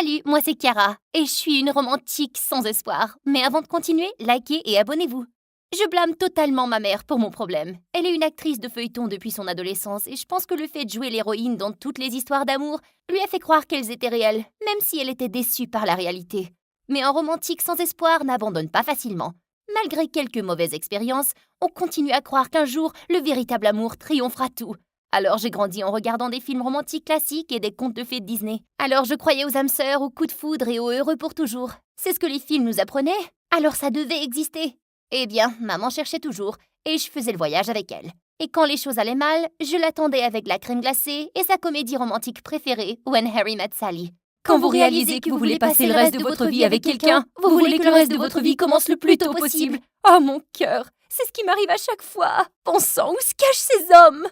Salut, moi c'est Chiara, et je suis une romantique sans espoir. Mais avant de continuer, likez et abonnez-vous. Je blâme totalement ma mère pour mon problème. Elle est une actrice de feuilleton depuis son adolescence et je pense que le fait de jouer l'héroïne dans toutes les histoires d'amour lui a fait croire qu'elles étaient réelles, même si elle était déçue par la réalité. Mais un romantique sans espoir n'abandonne pas facilement. Malgré quelques mauvaises expériences, on continue à croire qu'un jour, le véritable amour triomphera tout. Alors j'ai grandi en regardant des films romantiques classiques et des contes de fées de Disney. Alors je croyais aux âmes sœurs, aux coups de foudre et aux heureux pour toujours. C'est ce que les films nous apprenaient. Alors ça devait exister. Eh bien, maman cherchait toujours, et je faisais le voyage avec elle. Et quand les choses allaient mal, je l'attendais avec la crème glacée et sa comédie romantique préférée, When Harry Met Sally. Quand vous réalisez que vous voulez passer le reste de votre vie avec quelqu'un, vous voulez que le reste de votre vie commence le plus tôt possible. Oh mon cœur, c'est ce qui m'arrive à chaque fois. Bon sang, où se cachent ces hommes?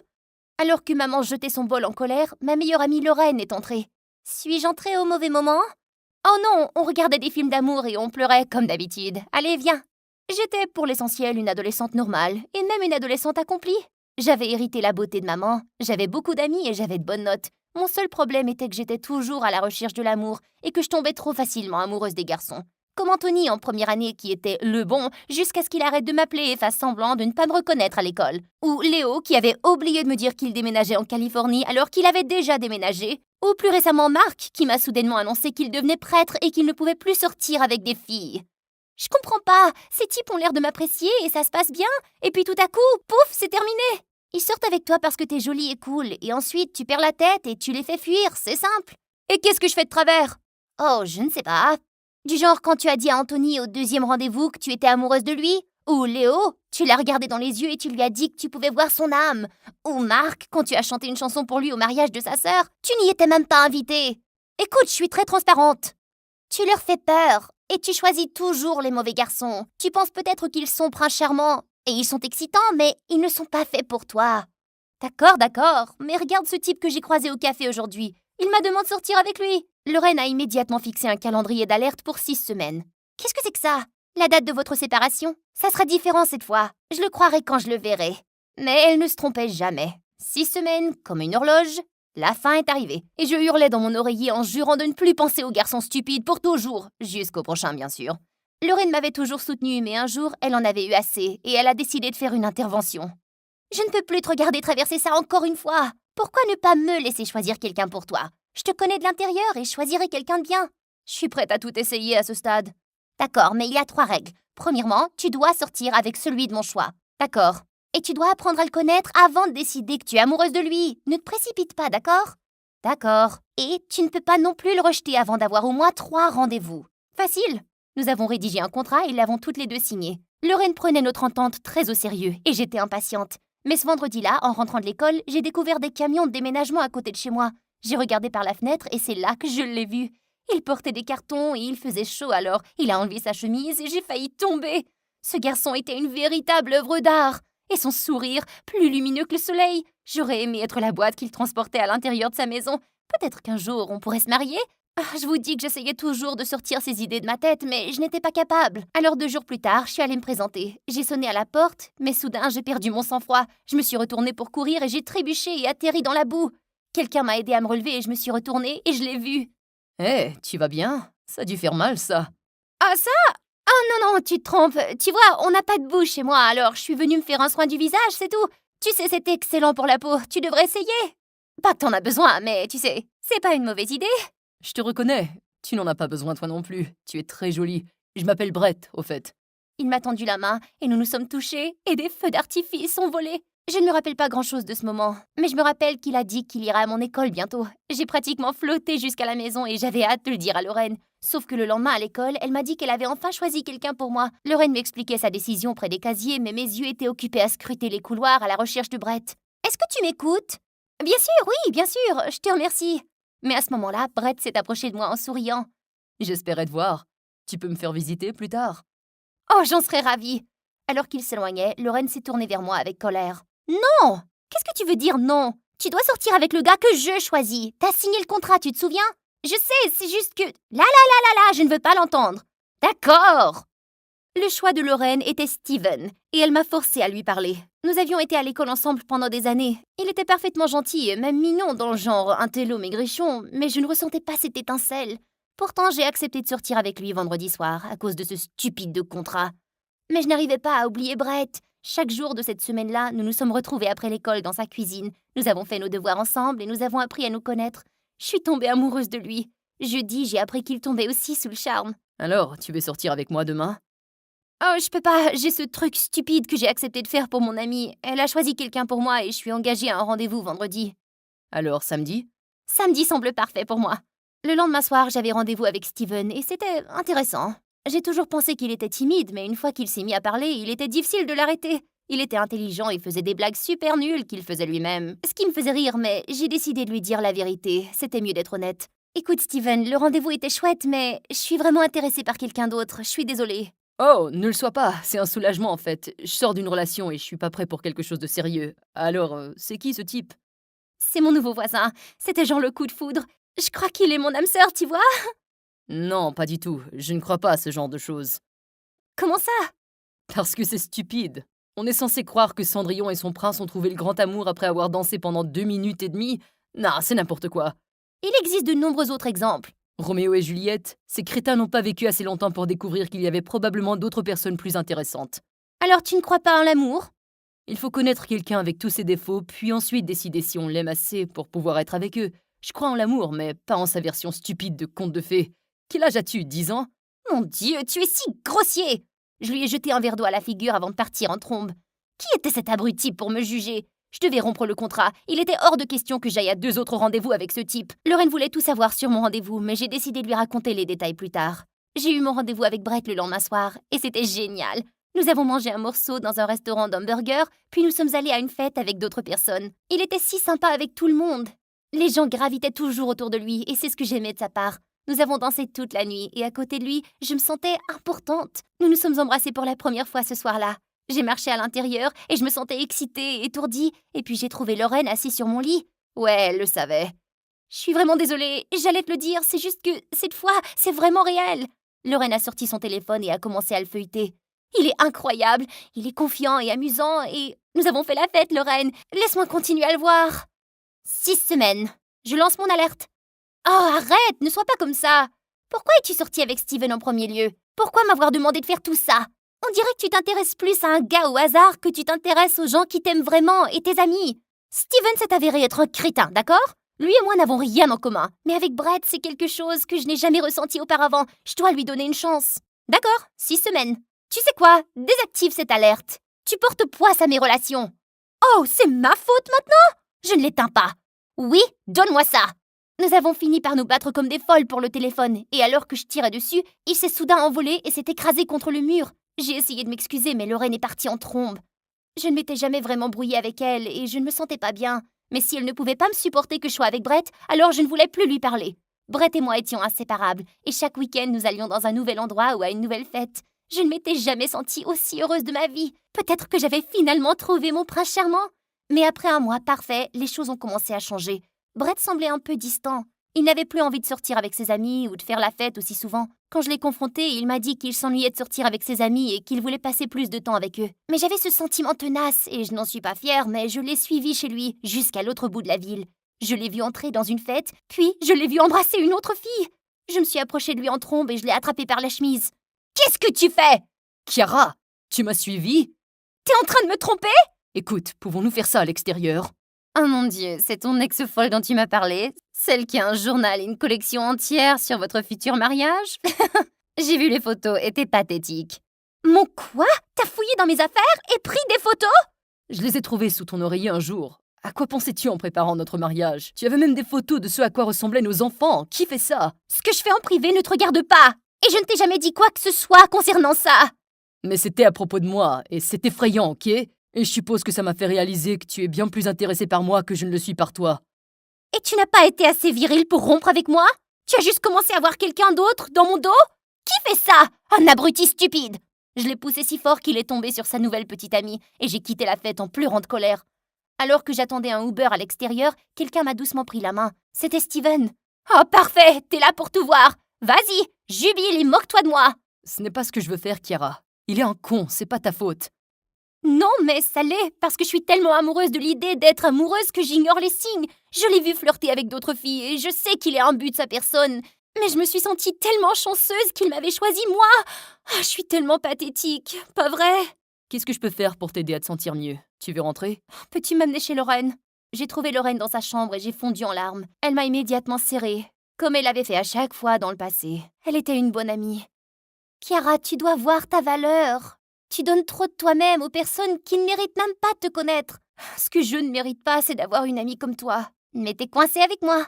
Alors que maman jetait son bol en colère, ma meilleure amie Lorraine est entrée. Suis-je entrée au mauvais moment? Oh non, on regardait des films d'amour et on pleurait comme d'habitude. Allez, viens. J'étais pour l'essentiel une adolescente normale, et même une adolescente accomplie. J'avais hérité la beauté de maman, j'avais beaucoup d'amis et j'avais de bonnes notes. Mon seul problème était que j'étais toujours à la recherche de l'amour et que je tombais trop facilement amoureuse des garçons. Comme Anthony en première année qui était le bon jusqu'à ce qu'il arrête de m'appeler et fasse semblant de ne pas me reconnaître à l'école. Ou Léo qui avait oublié de me dire qu'il déménageait en Californie alors qu'il avait déjà déménagé. Ou plus récemment Marc qui m'a soudainement annoncé qu'il devenait prêtre et qu'il ne pouvait plus sortir avec des filles. Je comprends pas, ces types ont l'air de m'apprécier et ça se passe bien, et puis tout à coup, pouf, c'est terminé. Ils sortent avec toi parce que t'es jolie et cool, et ensuite tu perds la tête et tu les fais fuir, c'est simple. Et qu'est-ce que je fais de travers? Oh, je ne sais pas. Du genre quand tu as dit à Anthony au deuxième rendez-vous que tu étais amoureuse de lui, ou Léo, tu l'as regardé dans les yeux et tu lui as dit que tu pouvais voir son âme, ou Marc, quand tu as chanté une chanson pour lui au mariage de sa sœur, tu n'y étais même pas invité. Écoute, je suis très transparente. Tu leur fais peur. Et tu choisis toujours les mauvais garçons. Tu penses peut-être qu'ils sont princes charmants. Et ils sont excitants, mais ils ne sont pas faits pour toi. D'accord, mais regarde ce type que j'ai croisé au café aujourd'hui. Il m'a demandé de sortir avec lui. Lorraine a immédiatement fixé un calendrier d'alerte pour 6 semaines. Qu'est-ce que c'est que ça? La date de votre séparation? Ça sera différent cette fois. Je le croirai quand je le verrai. Mais elle ne se trompait jamais. 6 semaines, comme une horloge. La fin est arrivée, et je hurlais dans mon oreiller en jurant de ne plus penser aux garçons stupides pour toujours, jusqu'au prochain bien sûr. Lorraine m'avait toujours soutenue, mais un jour, elle en avait eu assez, et elle a décidé de faire une intervention. Je ne peux plus te regarder traverser ça encore une fois. Pourquoi ne pas me laisser choisir quelqu'un pour toi? Je te connais de l'intérieur et je choisirai quelqu'un de bien. Je suis prête à tout essayer à ce stade. D'accord, mais il y a 3 règles. Premièrement, tu dois sortir avec celui de mon choix. D'accord. Et tu dois apprendre à le connaître avant de décider que tu es amoureuse de lui. Ne te précipite pas, d'accord? D'accord. Et tu ne peux pas non plus le rejeter avant d'avoir au moins 3 rendez-vous. Facile. Nous avons rédigé un contrat et l'avons toutes les deux signé. Lorraine prenait notre entente très au sérieux et j'étais impatiente. Mais ce vendredi-là, en rentrant de l'école, j'ai découvert des camions de déménagement à côté de chez moi. J'ai regardé par la fenêtre et c'est là que je l'ai vu. Il portait des cartons et il faisait chaud alors. Il a enlevé sa chemise et j'ai failli tomber. Ce garçon était une véritable œuvre d'art. Et son sourire, plus lumineux que le soleil. J'aurais aimé être la boîte qu'il transportait à l'intérieur de sa maison. Peut-être qu'un jour, on pourrait se marier. Je vous dis que j'essayais toujours de sortir ces idées de ma tête, mais je n'étais pas capable. Alors 2 jours plus tard, je suis allée me présenter. J'ai sonné à la porte, mais soudain, j'ai perdu mon sang-froid. Je me suis retournée pour courir et j'ai trébuché et atterri dans la boue. Quelqu'un m'a aidé à me relever et je me suis retournée et je l'ai vu. Hé, tu vas bien? Ça a dû faire mal, ça. Ah, ça? Ah non, tu te trompes. Tu vois, on n'a pas de boue chez moi, alors je suis venue me faire un soin du visage, c'est tout. Tu sais, c'est excellent pour la peau, tu devrais essayer. Pas que t'en as besoin, mais tu sais, c'est pas une mauvaise idée. Je te reconnais. Tu n'en as pas besoin toi non plus. Tu es très jolie. Je m'appelle Brett, au fait. Il m'a tendu la main et nous nous sommes touchés et des feux d'artifice sont volés. Je ne me rappelle pas grand-chose de ce moment, mais je me rappelle qu'il a dit qu'il ira à mon école bientôt. J'ai pratiquement flotté jusqu'à la maison et j'avais hâte de le dire à Lorraine. Sauf que le lendemain à l'école, elle m'a dit qu'elle avait enfin choisi quelqu'un pour moi. Lorraine m'expliquait sa décision près des casiers, mais mes yeux étaient occupés à scruter les couloirs à la recherche de Brett. Est-ce que tu m'écoutes? Bien sûr, oui, bien sûr, je te remercie. Mais à ce moment-là, Brett s'est approché de moi en souriant. J'espérais te voir. Tu peux me faire visiter plus tard. Oh, j'en serais ravie. Alors qu'il s'éloignait, Lorraine s'est tournée vers moi avec colère. Non! Qu'est-ce que tu veux dire non? Tu dois sortir avec le gars que je choisis. T'as signé le contrat, tu te souviens? Je sais, c'est juste que... Là, je ne veux pas l'entendre. D'accord! Le choix de Lorraine était Steven, et elle m'a forcé à lui parler. Nous avions été à l'école ensemble pendant des années. Il était parfaitement gentil et même mignon dans le genre intello maigrichon, mais je ne ressentais pas cette étincelle. Pourtant, j'ai accepté de sortir avec lui vendredi soir à cause de ce stupide de contrat. Mais je n'arrivais pas à oublier Brett. Chaque jour de cette semaine-là, nous nous sommes retrouvés après l'école dans sa cuisine. Nous avons fait nos devoirs ensemble et nous avons appris à nous connaître. Je suis tombée amoureuse de lui. Jeudi, j'ai appris qu'il tombait aussi sous le charme. Alors, tu veux sortir avec moi demain? Oh, je peux pas, j'ai ce truc stupide que j'ai accepté de faire pour mon amie. Elle a choisi quelqu'un pour moi et je suis engagée à un rendez-vous vendredi. Alors, samedi? Samedi semble parfait pour moi. Le lendemain soir, j'avais rendez-vous avec Steven et c'était intéressant. J'ai toujours pensé qu'il était timide, mais une fois qu'il s'est mis à parler, il était difficile de l'arrêter. Il était intelligent et faisait des blagues super nulles qu'il faisait lui-même. Ce qui me faisait rire, mais j'ai décidé de lui dire la vérité. C'était mieux d'être honnête. Écoute, Steven, le rendez-vous était chouette, mais je suis vraiment intéressée par quelqu'un d'autre. Je suis désolée. Oh, ne le sois pas, c'est un soulagement en fait. Je sors d'une relation et je suis pas prêt pour quelque chose de sérieux. Alors, c'est qui ce type? C'est mon nouveau voisin. C'était genre le coup de foudre. Je crois qu'il est mon âme sœur, tu vois? Non, pas du tout. Je ne crois pas à ce genre de choses. Comment ça? Parce que c'est stupide. On est censé croire que Cendrillon et son prince ont trouvé le grand amour après avoir dansé pendant 2 minutes et demie. Non, c'est n'importe quoi. Il existe de nombreux autres exemples. Roméo et Juliette, ces crétins n'ont pas vécu assez longtemps pour découvrir qu'il y avait probablement d'autres personnes plus intéressantes. Alors tu ne crois pas en l'amour? Il faut connaître quelqu'un avec tous ses défauts, puis ensuite décider si on l'aime assez pour pouvoir être avec eux. Je crois en l'amour, mais pas en sa version stupide de conte de fées. Quel âge as-tu, 10 ans? Mon Dieu, tu es si grossier! Je lui ai jeté un verre d'eau à la figure avant de partir en trombe. Qui était cet abruti pour me juger? Je devais rompre le contrat. Il était hors de question que j'aille à 2 autres rendez-vous avec ce type. Lorraine voulait tout savoir sur mon rendez-vous, mais j'ai décidé de lui raconter les détails plus tard. J'ai eu mon rendez-vous avec Brett le lendemain soir, et c'était génial. Nous avons mangé un morceau dans un restaurant d'hamburgers, puis nous sommes allés à une fête avec d'autres personnes. Il était si sympa avec tout le monde. Les gens gravitaient toujours autour de lui, et c'est ce que j'aimais de sa part. Nous avons dansé toute la nuit, et à côté de lui, je me sentais importante. Nous nous sommes embrassés pour la première fois ce soir-là. J'ai marché à l'intérieur, et je me sentais excitée, étourdie, et puis j'ai trouvé Lorraine assise sur mon lit. Ouais, elle le savait. Je suis vraiment désolée, j'allais te le dire, c'est juste que, cette fois, c'est vraiment réel. Lorraine a sorti son téléphone et a commencé à le feuilleter. Il est incroyable, il est confiant et amusant, et nous avons fait la fête, Lorraine. Laisse-moi continuer à le voir. 6 semaines. Je lance mon alerte. Oh, arrête, ne sois pas comme ça. Pourquoi es-tu sortie avec Steven en premier lieu? Pourquoi m'avoir demandé de faire tout ça? On dirait que tu t'intéresses plus à un gars au hasard que tu t'intéresses aux gens qui t'aiment vraiment et tes amis. Steven s'est avéré être un crétin, d'accord? Lui et moi n'avons rien en commun. Mais avec Brett, c'est quelque chose que je n'ai jamais ressenti auparavant. Je dois lui donner une chance. D'accord, 6 semaines. Tu sais quoi? Désactive cette alerte. Tu portes poisse à mes relations. Oh, c'est ma faute maintenant? Je ne l'éteins pas. Oui, donne-moi ça. Nous avons fini par nous battre comme des folles pour le téléphone, et alors que je tirais dessus, il s'est soudain envolé et s'est écrasé contre le mur. J'ai essayé de m'excuser, mais Lorraine est partie en trombe. Je ne m'étais jamais vraiment brouillée avec elle, et je ne me sentais pas bien. Mais si elle ne pouvait pas me supporter que je sois avec Brett, alors je ne voulais plus lui parler. Brett et moi étions inséparables, et chaque week-end nous allions dans un nouvel endroit ou à une nouvelle fête. Je ne m'étais jamais sentie aussi heureuse de ma vie. Peut-être que j'avais finalement trouvé mon prince charmant. Mais après un mois parfait, les choses ont commencé à changer. Brett semblait un peu distant. Il n'avait plus envie de sortir avec ses amis ou de faire la fête aussi souvent. Quand je l'ai confronté, il m'a dit qu'il s'ennuyait de sortir avec ses amis et qu'il voulait passer plus de temps avec eux. Mais j'avais ce sentiment tenace et je n'en suis pas fière, mais je l'ai suivi chez lui jusqu'à l'autre bout de la ville. Je l'ai vu entrer dans une fête, puis je l'ai vu embrasser une autre fille. Je me suis approchée de lui en trombe et je l'ai attrapé par la chemise. Qu'est-ce que tu fais? Chiara, tu m'as suivi? T'es en train de me tromper? Écoute, pouvons-nous faire ça à l'extérieur? Oh mon Dieu, c'est ton ex-folle dont tu m'as parlé? Celle qui a un journal et une collection entière sur votre futur mariage? J'ai vu les photos et t'es pathétique. Mon quoi? T'as fouillé dans mes affaires et pris des photos? Je les ai trouvées sous ton oreiller un jour. À quoi pensais-tu en préparant notre mariage? Tu avais même des photos de ce à quoi ressemblaient nos enfants. Qui fait ça? Ce que je fais en privé ne te regarde pas. Et je ne t'ai jamais dit quoi que ce soit concernant ça. Mais c'était à propos de moi, et c'est effrayant, ok? Et je suppose que ça m'a fait réaliser que tu es bien plus intéressé par moi que je ne le suis par toi. Et tu n'as pas été assez viril pour rompre avec moi? Tu as juste commencé à voir quelqu'un d'autre dans mon dos? Qui fait ça? Un abruti stupide! Je l'ai poussé si fort qu'il est tombé sur sa nouvelle petite amie, et j'ai quitté la fête en pleurant de colère. Alors que j'attendais un Uber à l'extérieur, quelqu'un m'a doucement pris la main. C'était Steven. Oh parfait, t'es là pour tout voir. Vas-y, jubile et moque-toi de moi. Ce n'est pas ce que je veux faire, Chiara. Il est un con, c'est pas ta faute. Non, mais ça l'est, parce que je suis tellement amoureuse de l'idée d'être amoureuse que j'ignore les signes. Je l'ai vu flirter avec d'autres filles et je sais qu'il est imbu de sa personne. Mais je me suis sentie tellement chanceuse qu'il m'avait choisi moi. Ah, je suis tellement pathétique, pas vrai? Qu'est-ce que je peux faire pour t'aider à te sentir mieux? Tu veux rentrer? Peux-tu m'amener chez Lorraine? J'ai trouvé Lorraine dans sa chambre et j'ai fondu en larmes. Elle m'a immédiatement serrée, comme elle avait fait à chaque fois dans le passé. Elle était une bonne amie. Chiara, tu dois voir ta valeur. Tu donnes trop de toi-même aux personnes qui ne méritent même pas de te connaître. Ce que je ne mérite pas, c'est d'avoir une amie comme toi. Mais t'es coincée avec moi.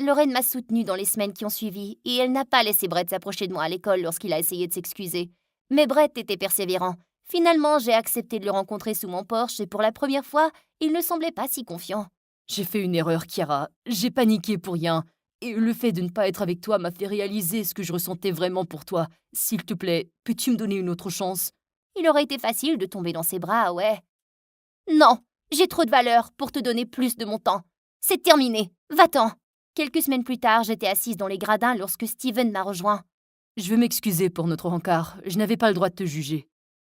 Lorraine m'a soutenue dans les semaines qui ont suivi, et elle n'a pas laissé Brett s'approcher de moi à l'école lorsqu'il a essayé de s'excuser. Mais Brett était persévérant. Finalement, j'ai accepté de le rencontrer sous mon porche, et pour la première fois, il ne semblait pas si confiant. J'ai fait une erreur, Chiara. J'ai paniqué pour rien. Et le fait de ne pas être avec toi m'a fait réaliser ce que je ressentais vraiment pour toi. S'il te plaît, peux-tu me donner une autre chance? Il aurait été facile de tomber dans ses bras, ouais. Non, j'ai trop de valeur pour te donner plus de mon temps. C'est terminé, va-t'en. Quelques semaines plus tard, j'étais assise dans les gradins lorsque Steven m'a rejoint. Je veux m'excuser pour notre rencard. Je n'avais pas le droit de te juger.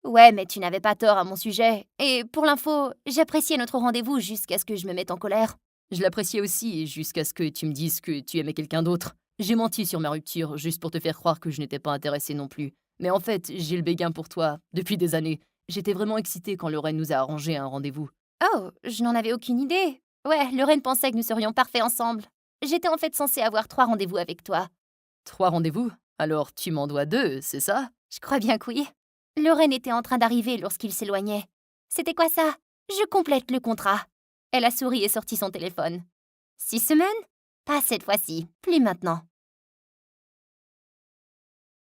Ouais, mais tu n'avais pas tort à mon sujet. Et pour l'info, j'appréciais notre rendez-vous jusqu'à ce que je me mette en colère. Je l'appréciais aussi, jusqu'à ce que tu me dises que tu aimais quelqu'un d'autre. J'ai menti sur ma rupture, juste pour te faire croire que je n'étais pas intéressée non plus. Mais en fait, j'ai le béguin pour toi, depuis des années. J'étais vraiment excitée quand Lorraine nous a arrangé un rendez-vous. Oh, je n'en avais aucune idée. Ouais, Lorraine pensait que nous serions parfaits ensemble. J'étais en fait censée avoir 3 rendez-vous avec toi. 3 rendez-vous? Alors tu m'en dois 2, c'est ça? Je crois bien que oui. Lorraine était en train d'arriver lorsqu'il s'éloignait. C'était quoi ça? Je complète le contrat. Elle a souri et sorti son téléphone. 6 semaines? Pas cette fois-ci, plus maintenant.